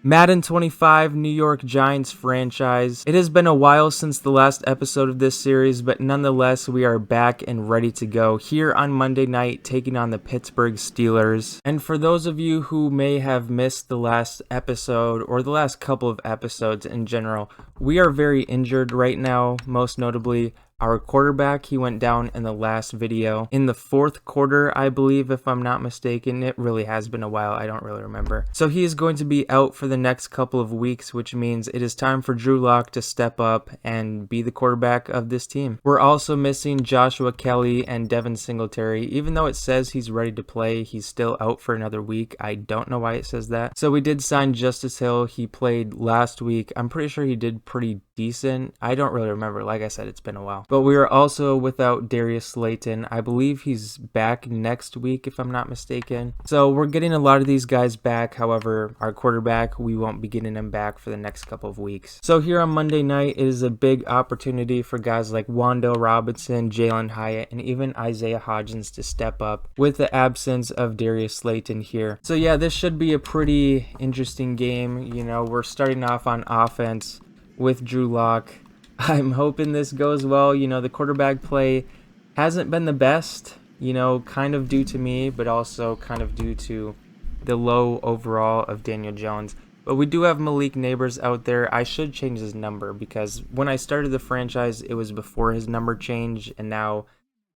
Madden 25 New York Giants franchise. It has been a while since the last episode of this series, but nonetheless, we are back and ready to go here on Monday night, taking on the Pittsburgh Steelers. And for those of you who may have missed the last episode or the last couple of episodes in general, we are very injured right now, most notably our quarterback. He went down in the last video in the fourth quarter, I believe, if I'm not mistaken. It really has been a while. I don't really remember. So he is going to be out for the next couple of weeks, which means it is time for Drew Lock to step up and be the quarterback of this team. We're also missing Joshua Kelly and Devin Singletary. Even though it says he's ready to play, he's still out for another week. I don't know why it says that. So we did sign Justice Hill. He played last week. I'm pretty sure he did pretty decent. I don't really remember. Like I said, it's been a while. But we are also without Darius Slayton. I believe he's back next week, if I'm not mistaken. So we're getting a lot of these guys back. However, our quarterback, we won't be getting him back for the next couple of weeks. So here on Monday night, it is a big opportunity for guys like Wan'Dale Robinson, Jalen Hyatt, and even Isaiah Hodgins to step up with the absence of Darius Slayton here. So yeah, this should be a pretty interesting game. You know, we're starting off on offense with Drew Lock. I'm hoping this goes well. You know, the quarterback play hasn't been the best, you know, kind of due to me, but also kind of due to the low overall of Daniel Jones. But we do have Malik Neighbors out there. I should change his number because when I started the franchise, it was before his number change. And now,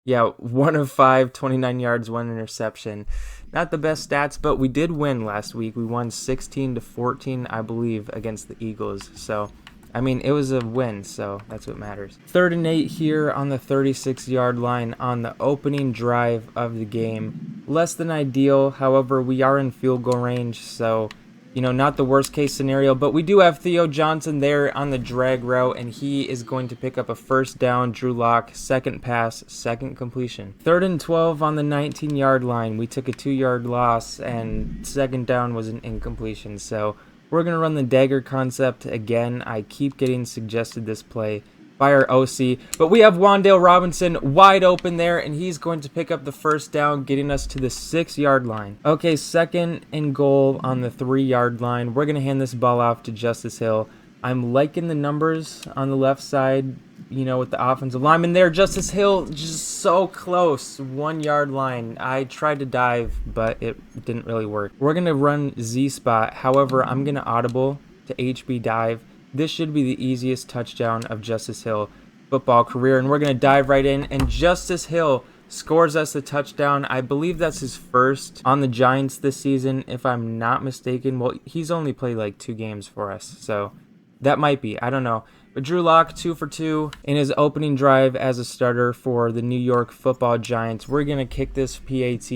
yeah, 1 of 5, 29 yards, 1 interception. Not the best stats, but we did win last week. We won 16-14, I believe, against the Eagles. So I mean, it was a win, so that's what matters. 3rd and 8 here on the 36-yard line on the opening drive of the game. Less than ideal, however, we are in field goal range, so, you know, not the worst case scenario. But we do have Theo Johnson there on the drag route, and he is going to pick up a first down. Drew Lock, second pass, second completion. 3rd and 12 on the 19-yard line. We took a 2-yard loss, and second down was an incompletion, so we're going to run the dagger concept again. I keep getting suggested this play by our OC. But we have Wan'Dale Robinson wide open there, and he's going to pick up the first down, getting us to the 6-yard line. Okay, 2nd and goal on the 3-yard line. We're going to hand this ball off to Justice Hill. I'm liking the numbers on the left side, you know, with the offensive lineman there. Justice Hill just so close, 1-yard line. I tried to dive, but it didn't really work. We're going to run Z-spot. However, I'm going to audible to HB dive. This should be the easiest touchdown of Justice Hill football career, and we're going to dive right in, and Justice Hill scores us the touchdown. I believe that's his first on the Giants this season, if I'm not mistaken. Well, he's only played like 2 games for us, so that might be. I don't know. But Drew Lock, 2 for 2 in his opening drive as a starter for the New York Football Giants. We're going to kick this PAT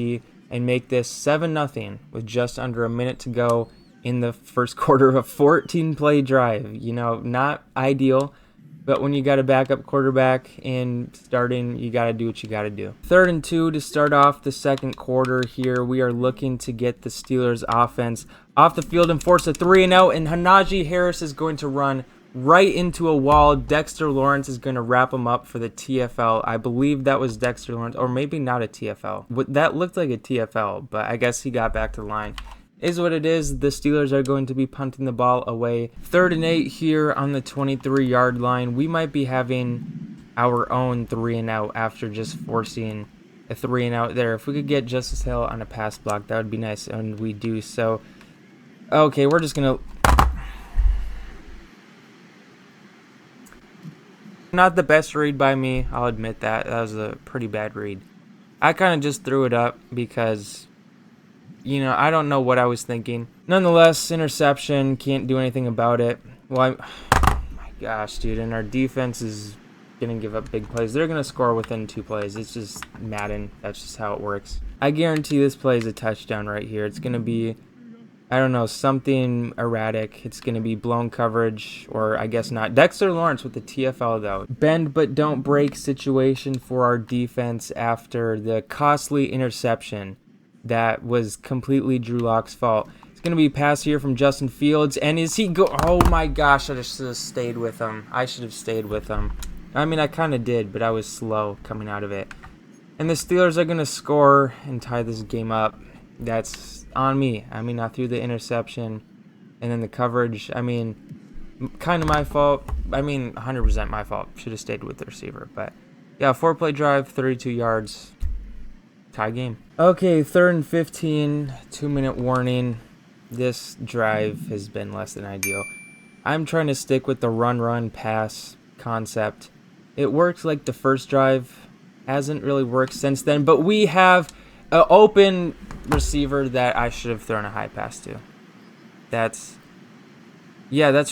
and make this 7-0 with just under a minute to go in the first quarter of a 14-play drive. You know, not ideal, but when you got a backup quarterback in starting, you got to do what you got to do. 3rd and 2 to start off the second quarter here. We are looking to get the Steelers offense off the field and force a 3-and-out, and Najee Harris is going to run right into a wall. Dexter Lawrence is going to wrap him up for the TFL. I believe that was Dexter Lawrence, or maybe not a TFL. That looked like a TFL, but I guess he got back to the line. Is what it is. The Steelers are going to be punting the ball away. 3rd and 8 here on the 23-yard line. We might be having our own 3-and-out after just forcing a 3-and-out there. If we could get Justice Hill on a pass block, that would be nice, and we do so. Okay, we're just going to... Not the best read by me, I'll admit that. That was a pretty bad read. I kind of just threw it up because, you know, I don't know what I was thinking. Nonetheless, interception, can't do anything about it. Well, oh my gosh, dude, and our defense is going to give up big plays. They're going to score within 2 plays. It's just Madden. That's just how it works. I guarantee this play is a touchdown right here. It's going to be, I don't know, something erratic. It's going to be blown coverage, or I guess not. Dexter Lawrence with the TFL, though. Bend but don't break situation for our defense after the costly interception that was completely Drew Lock's fault. It's going to be a pass here from Justin Fields, and is he oh my gosh, I should have stayed with him. I should have stayed with him. I mean, I kind of did, but I was slow coming out of it. And the Steelers are going to score and tie this game up. That's on me. I mean, I threw the interception, And then the coverage, I mean, kind of my fault. I mean, 100% my fault. Should have stayed with the receiver. But yeah, 4-play drive, 32 yards. Tie game. Okay, 3rd and 15, 2-minute warning. This drive has been less than ideal. I'm trying to stick with the run, pass concept. It worked like the first drive. Hasn't really worked since then. But we have an open receiver that I should have thrown a high pass to. That's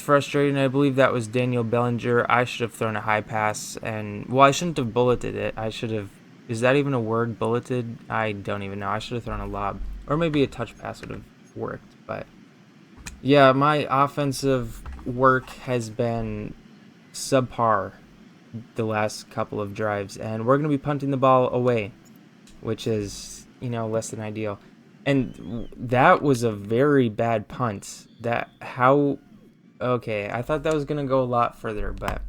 frustrating. I believe that was Daniel Bellinger. I should have thrown a high pass. And, well, I shouldn't have bulleted it. I should have... Is that even a word, bulleted? I don't even know. I should have thrown a lob. Or maybe a touch pass would have worked. But, yeah, my offensive work has been subpar the last couple of drives. And we're going to be punting the ball away, which is, you know, less than ideal. And that was a very bad punt. Okay, I thought that was going to go a lot further, but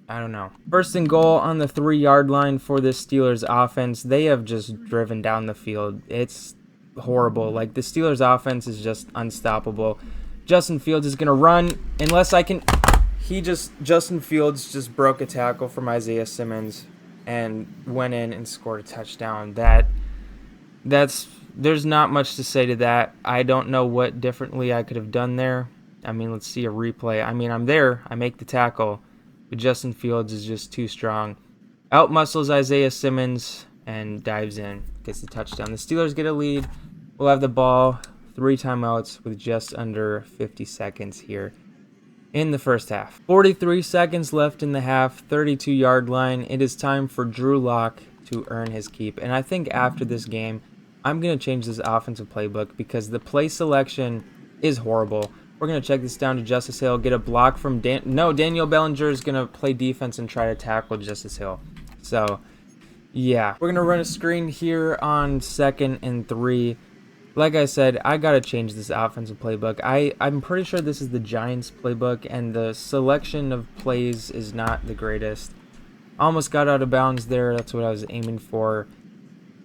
I don't know. 1st and goal on the 3-yard line for this Steelers offense. They have just driven down the field. It's horrible. Like, the Steelers offense is just unstoppable. Justin Fields is going to run unless I can... Justin Fields just broke a tackle from Isaiah Simmons and went in and scored a touchdown. There's not much to say to that. I don't know what differently I could have done there. I mean, let's see a replay. I mean, I'm there. I make the tackle. But Justin Fields is just too strong. Outmuscles Isaiah Simmons and dives in. Gets the touchdown. The Steelers get a lead. We'll have the ball. 3 timeouts with just under 50 seconds here in the first half. 43 seconds left in the half. 32-yard line. It is time for Drew Lock to earn his keep. And I think after this game, I'm going to change this offensive playbook because the play selection is horrible. We're going to check this down to Justice Hill, get a block from Daniel Bellinger is going to play defense and try to tackle Justice Hill. So, yeah. We're going to run a screen here on 2nd and 3. Like I said, I got to change this offensive playbook. I'm pretty sure this is the Giants playbook, and the selection of plays is not the greatest. Almost got out of bounds there. That's what I was aiming for.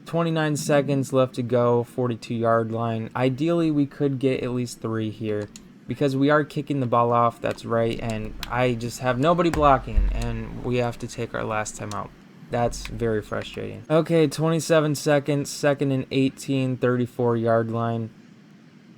29 seconds left to go, 42-yard line. Ideally, we could get at least 3 here because we are kicking the ball off, that's right, and I just have nobody blocking, and we have to take our last time out. That's very frustrating. Okay, 27 seconds, 2nd and 18, 34-yard line.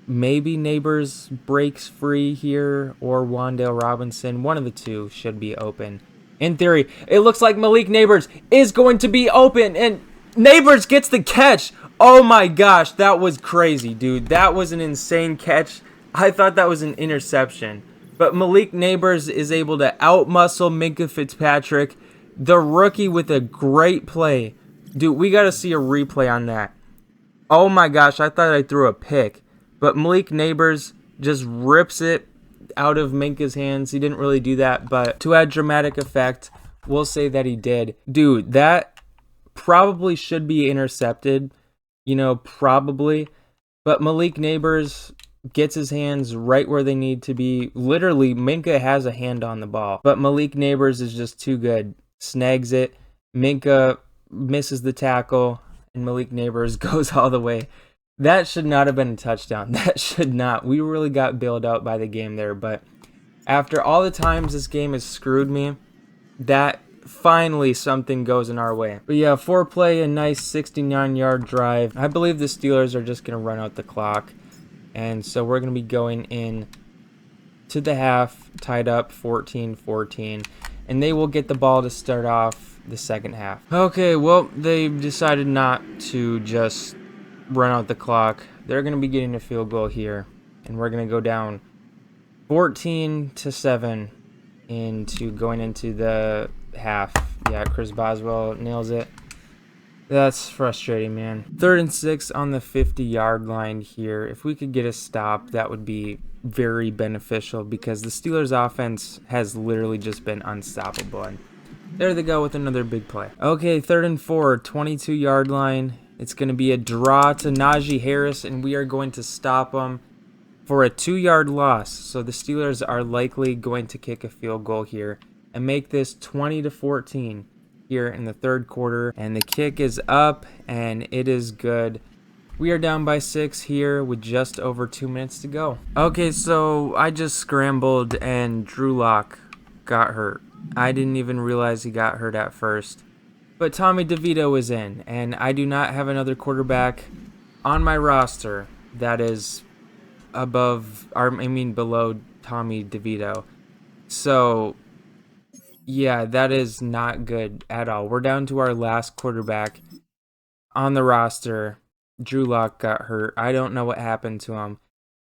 Maybe Neighbors breaks free here, or Wan'Dale Robinson. One of the two should be open. In theory, it looks like Malik Neighbors is going to be open, and Neighbors gets the catch. Oh my gosh, that was crazy, dude. That was an insane catch. I thought that was an interception. But Malik Neighbors is able to outmuscle Minkah Fitzpatrick, the rookie, with a great play. Dude, we got to see a replay on that. Oh my gosh, I thought I threw a pick. But Malik Neighbors just rips it out of Minkah's hands. He didn't really do that, but to add dramatic effect, we'll say that he did. Dude, that probably should be intercepted. You know, probably. But Malik Neighbors gets his hands right where they need to be. Literally, Minkah has a hand on the ball. But Malik Neighbors is just too good. Snags it. Minkah misses the tackle. And Malik Neighbors goes all the way. That should not have been a touchdown. That should not. We really got bailed out by the game there. But after all the times this game has screwed me, that finally something goes in our way. But yeah, 4-play, a nice 69-yard drive. I believe the Steelers are just going to run out the clock. And so we're going to be going in to the half, tied up 14-14. And they will get the ball to start off the second half. Okay, well, they decided not to just run out the clock. They're going to be getting a field goal here. And we're going to go down 14-7 going into the half. Yeah, Chris Boswell nails it. That's frustrating, man. 3rd and 6 on the 50-yard line here. If we could get a stop, that would be very beneficial because the Steelers' offense has literally just been unstoppable. And there they go with another big play. Okay, 3rd and 4, 22-yard line. It's going to be a draw to Najee Harris, and we are going to stop him for a 2-yard loss. So the Steelers are likely going to kick a field goal here and make this 20-14 here in the 3rd quarter. And the kick is up, and it is good. We are down by 6 here with just over 2 minutes to go. Okay, so I just scrambled and Drew Lock got hurt. I didn't even realize he got hurt at first. But Tommy DeVito is in, and I do not have another quarterback on my roster that is below Tommy DeVito. So, yeah, that is not good at all. We're down to our last quarterback on the roster. Drew Lock got hurt. I don't know what happened to him.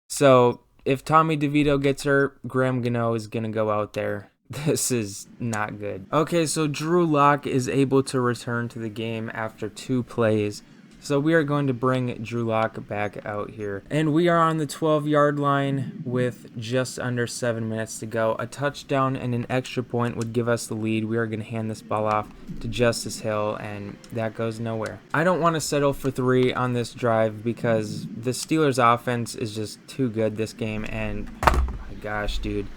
So, if Tommy DeVito gets hurt, Graham Gano is going to go out there. This is not good. Okay, so Drew Lock is able to return to the game after 2 plays. So we are going to bring Drew Lock back out here. And we are on the 12-yard line with just under 7 minutes to go. A touchdown and an extra point would give us the lead. We are going to hand this ball off to Justice Hill, and that goes nowhere. I don't want to settle for 3 on this drive because the Steelers' offense is just too good this game. And, oh my gosh, dude.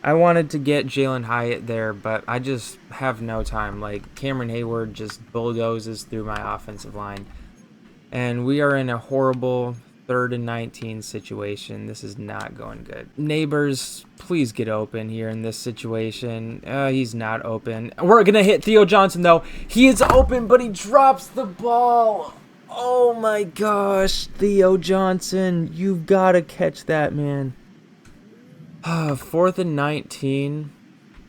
I wanted to get Jalen Hyatt there, but I just have no time. Like, Cameron Hayward just bulldozes through my offensive line. And we are in a horrible 3rd and 19 situation. This is not going good. Neighbors, please get open here in this situation. He's not open. We're going to hit Theo Johnson, though. He is open, but he drops the ball. Oh, my gosh. Theo Johnson, you've got to catch that, man. 4th and 19.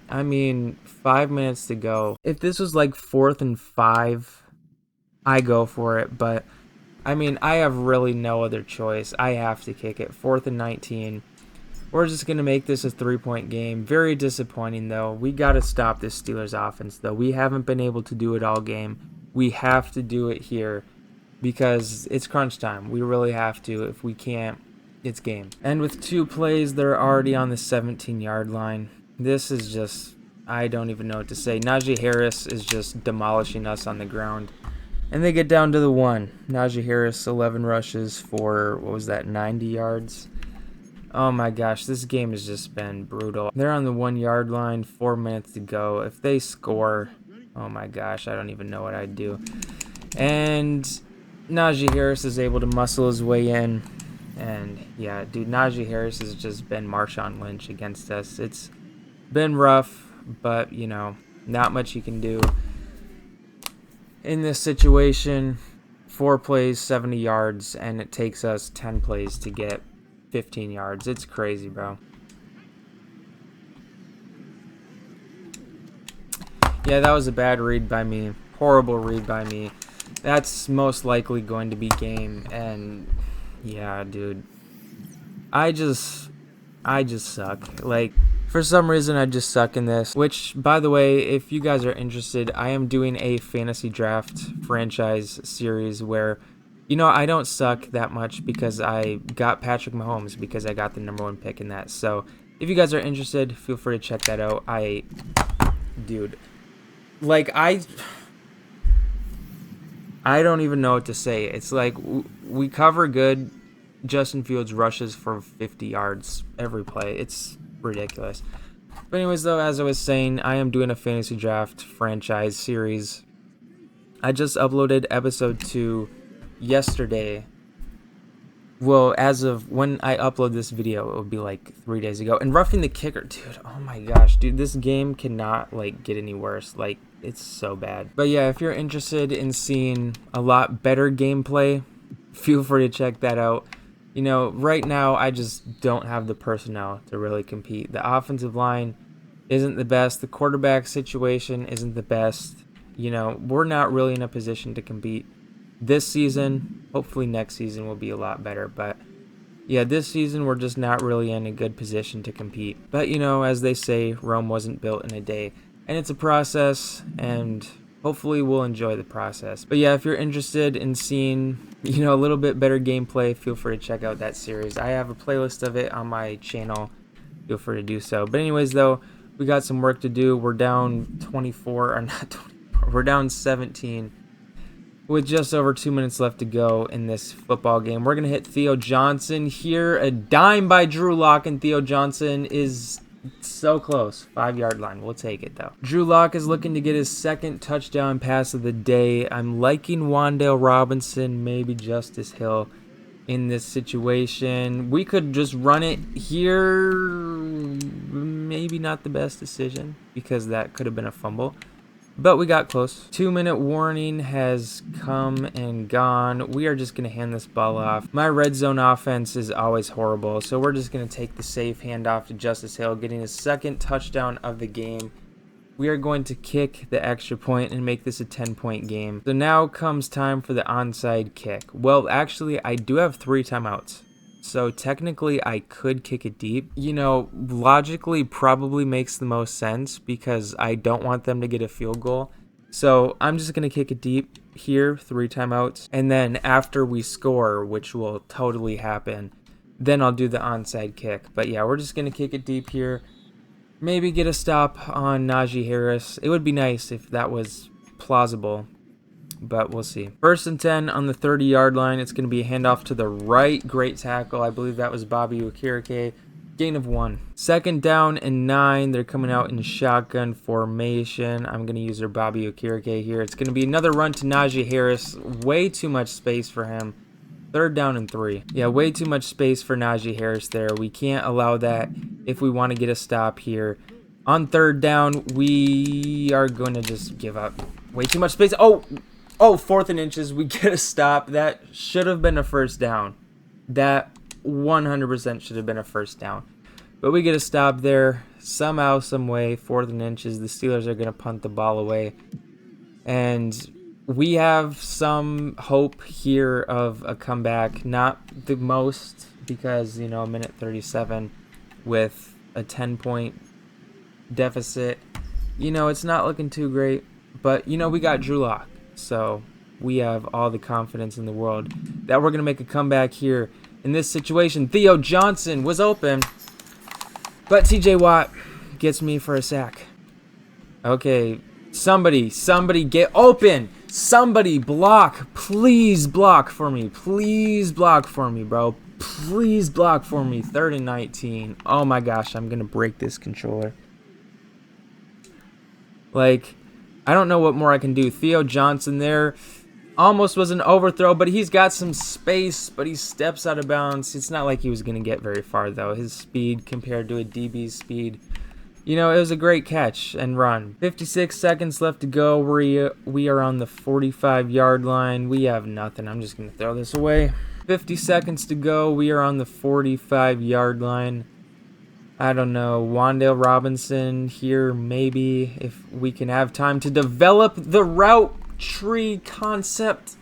I mean, 5 minutes to go. If this was like 4th and 5, I go for it. But, I mean, I have really no other choice. I have to kick it. 4th and 19. We're just going to make this a 3-point game. Very disappointing, though. We got to stop this Steelers offense, though. We haven't been able to do it all game. We have to do it here because it's crunch time. We really have to. If we can't, it's game. And with 2 plays, they're already on the 17-yard line. This is just, I don't even know what to say. Najee Harris is just demolishing us on the ground. And they get down to the 1. Najee Harris, 11 rushes for, 90 yards? Oh my gosh, this game has just been brutal. They're on the 1-yard line, 4 minutes to go. If they score, oh my gosh, I don't even know what I'd do. And Najee Harris is able to muscle his way in. And, yeah, dude, Najee Harris has just been Marshawn Lynch against us. It's been rough, but, you know, not much you can do. In this situation, 4 plays, 70 yards, and it takes us 10 plays to get 15 yards. It's crazy, bro. Yeah, that was a bad read by me. Horrible read by me. That's most likely going to be game, and yeah, dude. I just suck. Like, for some reason, I just suck in this. Which, by the way, if you guys are interested, I am doing a fantasy draft franchise series where, you know, I don't suck that much because I got Patrick Mahomes because I got the #1 pick in that. So, if you guys are interested, feel free to check that out. Dude, like, I don't even know what to say. It's like we cover good. Justin Fields rushes for 50 yards every play. It's ridiculous. But anyways, though, as I was saying, I am doing a fantasy draft franchise series. I just uploaded episode 2 yesterday. Well, as of when I upload this video, it would be like 3 days ago. And roughing the kicker, dude, oh my gosh, dude, this game cannot like get any worse. Like, it's so bad. But yeah, if you're interested in seeing a lot better gameplay, feel free to check that out. You know, right now, I just don't have the personnel to really compete. The offensive line isn't the best. The quarterback situation isn't the best. You know, we're not really in a position to compete this season. Hopefully next season will be a lot better. But, yeah, this season we're just not really in a good position to compete. But, you know, as they say, Rome wasn't built in a day. And it's a process, and hopefully we'll enjoy the process. But yeah, if you're interested in seeing, you know, a little bit better gameplay, feel free to check out that series. I have a playlist of it on my channel. Feel free to do so. But anyways, though, we got some work to do. We're down 24, or not 24, we're down 17 with just over 2 minutes left to go in this football game. We're going to hit Theo Johnson here. A dime by Drew Lock, and Theo Johnson is So close. 5-yard line. We'll take it, though. Drew Lock is looking to get his second touchdown pass of the day. I'm liking Wan'Dale Robinson, maybe Justice Hill in this situation. We could just run it here. Maybe not the best decision because that could have been a fumble. But we got close. 2-minute warning has come and gone. We are just going to hand this ball off. My red zone offense is always horrible, so we're just going to take the safe handoff to Justice Hill, getting his second touchdown of the game. We are going to kick the extra point and make this a 10-point game. So now comes time for the onside kick. Well, actually, I do have 3 timeouts. So technically, I could kick it deep. You know, logically probably makes the most sense because I don't want them to get a field goal. So I'm just going to kick it deep here, 3 timeouts. And then after we score, which will totally happen, then I'll do the onside kick. But yeah, we're just going to kick it deep here. Maybe get a stop on Najee Harris. It would be nice if that was plausible, but we'll see. 1st and 10 on the 30-yard line. It's going to be a handoff to the right. Great tackle. I believe that was Bobby Okirike. Gain of 1. 2nd down and 9. They're coming out in shotgun formation. I'm going to use their Bobby Okirike here. It's going to be another run to Najee Harris. Way too much space for him. 3rd down and 3. Yeah, way too much space for Najee Harris there. We can't allow that if we want to get a stop here. On 3rd down, we are going to just give up. Way too much space. Oh, 4th and inches. We get a stop. That should have been a 1st down. That 100% should have been a 1st down. But we get a stop there. Somehow, some way, 4th and inches. The Steelers are going to punt the ball away. And we have some hope here of a comeback. Not the most because, you know, a minute 37 with a 10-point deficit. You know, it's not looking too great. But, you know, we got Drew Lock. So we have all the confidence in the world that we're going to make a comeback here in this situation. Theo Johnson was open, but TJ Watt gets me for a sack. Okay, somebody get open. Somebody block. Please block for me. Please block for me, bro. Please block for me. 3rd and 19. Oh my gosh, I'm going to break this controller. Like, I don't know what more I can do. Theo Johnson there almost was an overthrow, but he's got some space, but he steps out of bounds. It's not like he was going to get very far, though. His speed compared to a DB's speed. You know, it was a great catch and run. 56 seconds left to go. We are on the 45-yard line. We have nothing. I'm just going to throw this away. 50 seconds to go. We are on the 45-yard line. I don't know. Wan'Dale Robinson here, maybe, if we can have time to develop the route tree concept.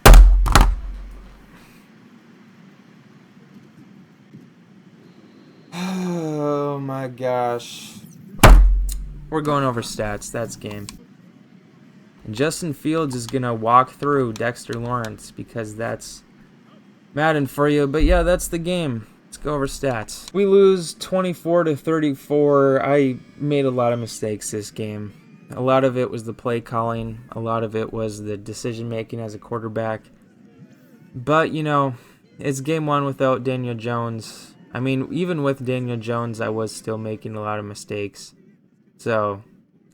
Oh my gosh. We're going over stats. That's game. And Justin Fields is going to walk through Dexter Lawrence because that's Madden for you. But yeah, that's the game. Let's go over stats. We lose 24-34. I made a lot of mistakes this game. A lot of it was the play calling. A lot of it was the decision making as a quarterback. But, you know, it's game 1 without Daniel Jones. I mean, even with Daniel Jones, I was still making a lot of mistakes. So,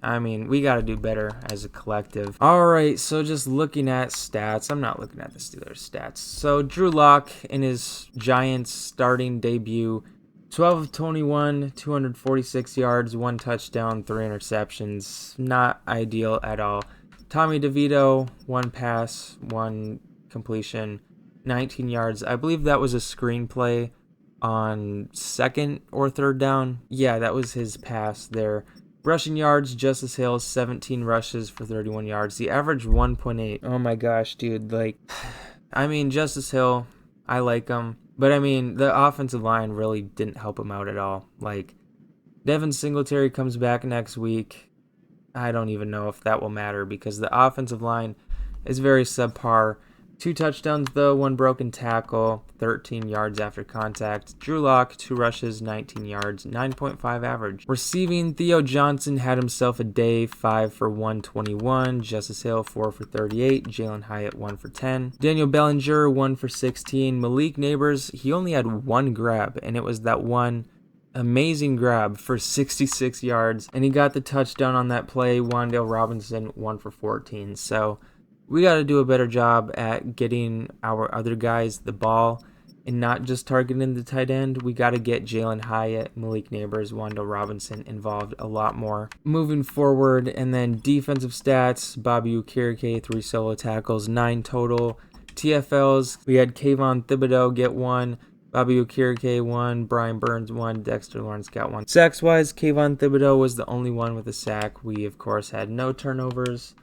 I mean, we got to do better as a collective. All right, so just looking at stats. I'm not looking at the Steelers' stats. So, Drew Lock in his Giants starting debut, 12 of 21, 246 yards, 1 touchdown, 3 interceptions. Not ideal at all. Tommy DeVito, 1 pass, 1 completion, 19 yards. I believe that was a screenplay on 2nd or 3rd down. Yeah, that was his pass there. Rushing yards, Justice Hill, 17 rushes for 31 yards. The average 1.8. Oh my gosh, dude. Like, I mean, Justice Hill, I like him. But I mean, the offensive line really didn't help him out at all. Like, Devin Singletary comes back next week. I don't even know if that will matter because the offensive line is very subpar. 2 touchdowns, though, 1 broken tackle, 13 yards after contact. Drew Lock, 2 rushes, 19 yards, 9.5 average. Receiving, Theo Johnson had himself a day, 5 for 121. Justice Hill, 4 for 38. Jalen Hyatt, 1 for 10. Daniel Bellinger, 1 for 16. Malik Neighbors, he only had 1 grab, and it was that one amazing grab for 66 yards, and he got the touchdown on that play. Wan'Dale Robinson 1 for 14. So we got to do a better job at getting our other guys the ball and not just targeting the tight end. We got to get Jalen Hyatt, Malik Neighbors, Wan'Dale Robinson involved a lot more moving forward. And then defensive stats, Bobby Ukirike, 3 solo tackles, 9 total. TFLs, we had Kayvon Thibodeau get 1, Bobby Ukirike 1, Brian Burns 1, Dexter Lawrence got 1. Sacks-wise, Kayvon Thibodeau was the only one with a sack. We, of course, had no turnovers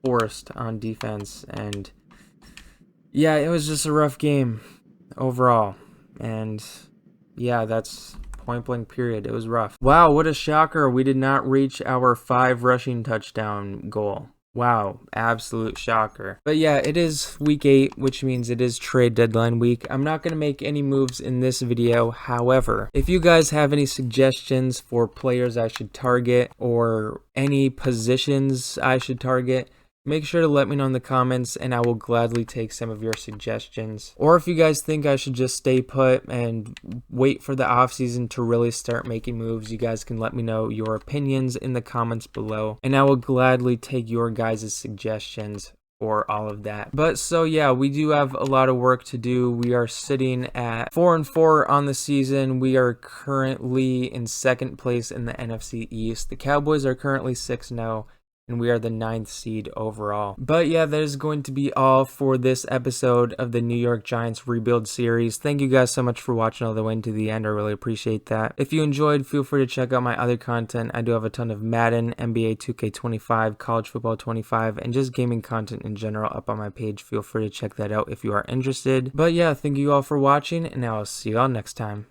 forced on defense. And, yeah, it was just a rough game overall. And, yeah, that's point-blank period. It was rough. Wow, what a shocker. We did not reach our 5 rushing touchdown goal. Wow, absolute shocker. But yeah, it is week 8, which means it is trade deadline week. I'm not going to make any moves in this video. However, if you guys have any suggestions for players I should target or any positions I should target, make sure to let me know in the comments and I will gladly take some of your suggestions. Or if you guys think I should just stay put and wait for the offseason to really start making moves, you guys can let me know your opinions in the comments below. And I will gladly take your guys' suggestions for all of that. But so yeah, we do have a lot of work to do. We are sitting at 4-4 on the season. We are currently in 2nd place in the NFC East. The Cowboys are currently 6-0. And we are the 9th seed overall. But yeah, that is going to be all for this episode of the New York Giants Rebuild series. Thank you guys so much for watching all the way to the end. I really appreciate that. If you enjoyed, feel free to check out my other content. I do have a ton of Madden, NBA 2K25, College Football 25, and just gaming content in general up on my page. Feel free to check that out if you are interested. But yeah, thank you all for watching, and I'll see you all next time.